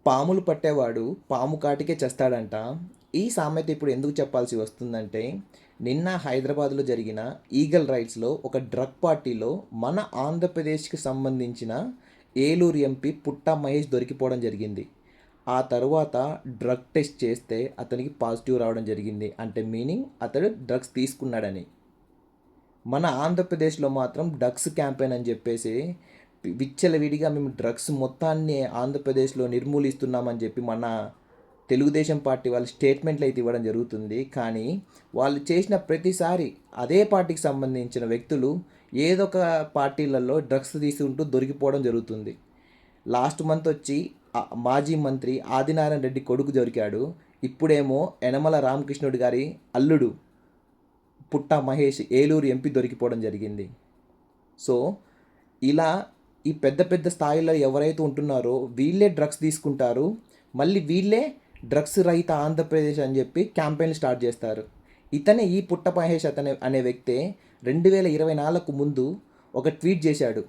పాములు పట్టేవాడు పాము కాటికే చేస్తాడంట. ఈ సామెత ఇప్పుడు ఎందుకు చెప్పాల్సి వస్తుందంటే, నిన్న హైదరాబాద్లో జరిగిన ఈగల్ రైడ్స్లో ఒక డ్రగ్ పార్టీలో మన ఆంధ్రప్రదేశ్కి సంబంధించిన ఏలూరు ఎంపీ పుట్టా మహేష్ దొరికిపోవడం జరిగింది. ఆ తరువాత డ్రగ్ టెస్ట్ చేస్తే అతనికి పాజిటివ్ రావడం జరిగింది. అంటే మీనింగ్ అతడు డ్రగ్స్ తీసుకున్నాడని. మన ఆంధ్రప్రదేశ్లో మాత్రం డ్రగ్స్ క్యాంపెయిన్ అని చెప్పేసి విచ్చలవిడిగా మేము డ్రగ్స్ మొత్తాన్ని ఆంధ్రప్రదేశ్లో నిర్మూలిస్తున్నామని చెప్పి మన తెలుగుదేశం పార్టీ వాళ్ళు స్టేట్మెంట్లు అయితే ఇవ్వడం జరుగుతుంది. కానీ వాళ్ళు చేసిన ప్రతిసారి అదే పార్టీకి సంబంధించిన వ్యక్తులు ఏదో ఒక పార్టీలలో డ్రగ్స్ తీసుకుంటూ దొరికిపోవడం జరుగుతుంది. లాస్ట్ మంత్ వచ్చి మాజీ మంత్రి ఆదినారాయణ రెడ్డి కొడుకు దొరికాడు. ఇప్పుడేమో యనమల రామకృష్ణుడి గారి అల్లుడు పుట్టా మహేష్ ఏలూరు ఎంపీ దొరికిపోవడం జరిగింది. సో ఇలా ఈ పెద్ద పెద్ద స్థాయిలో ఎవరైతే ఉంటున్నారో వీళ్ళే డ్రగ్స్ తీసుకుంటారు, మళ్ళీ వీళ్ళే డ్రగ్స్ రహిత ఆంధ్రప్రదేశ్ అని చెప్పి క్యాంపెయిన్ స్టార్ట్ చేస్తారు. ఈ పుట్ట మహేష్ అనే వ్యక్తే 2024 ముందు ఒక ట్వీట్ చేశాడు.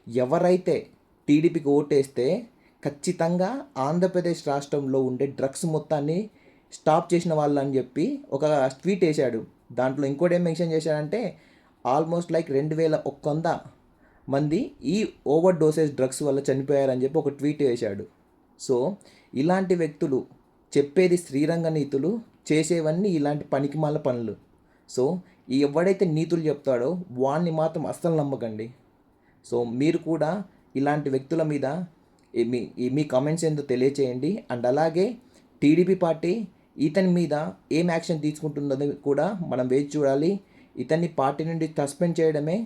ఎవరైతే టీడీపీకి ఓటేస్తే ఖచ్చితంగా ఆంధ్రప్రదేశ్ రాష్ట్రంలో ఉండే డ్రగ్స్ మొత్తాన్ని స్టాప్ చేసిన వాళ్ళు అని చెప్పి ఒక ట్వీట్ వేశాడు. దాంట్లో ఇంకోటి ఏం మెన్షన్ చేశాడంటే ఆల్మోస్ట్ లైక్ 2100 మంది ఈ ఓవర్ డోసేజ్ డ్రగ్స్ వల్ల చనిపోయారని చెప్పి ఒక ట్వీట్ వేశాడు. సో ఇలాంటి వ్యక్తులు చెప్పేది శ్రీరంగ నీతులు, చేసేవన్నీ ఇలాంటి పనికిమాల పనులు. సో ఎవడైతే నీతులు చెప్తాడో వాడిని మాత్రం అస్సలు నమ్మకండి. సో మీరు కూడా ఇలాంటి వ్యక్తుల మీద మీ కామెంట్స్ ఏందో తెలియచేయండి. అండ్ అలాగే టీడీపీ పార్టీ ఇతని మీద ఏం యాక్షన్ తీసుకుంటుందో కూడా మనం వేచి చూడాలి. ఇతన్ని పార్టీ నుండి సస్పెండ్ చేయడమే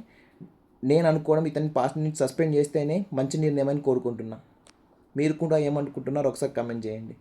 నేను అనుకోవడం. ఇతన్ని పార్టీ నుండి సస్పెండ్ చేస్తేనే మంచి నిర్ణయం అని కోరుకుంటున్నా. మీరు కూడా ఏమనుకుంటున్నారో ఒకసారి కామెంట్ చేయండి.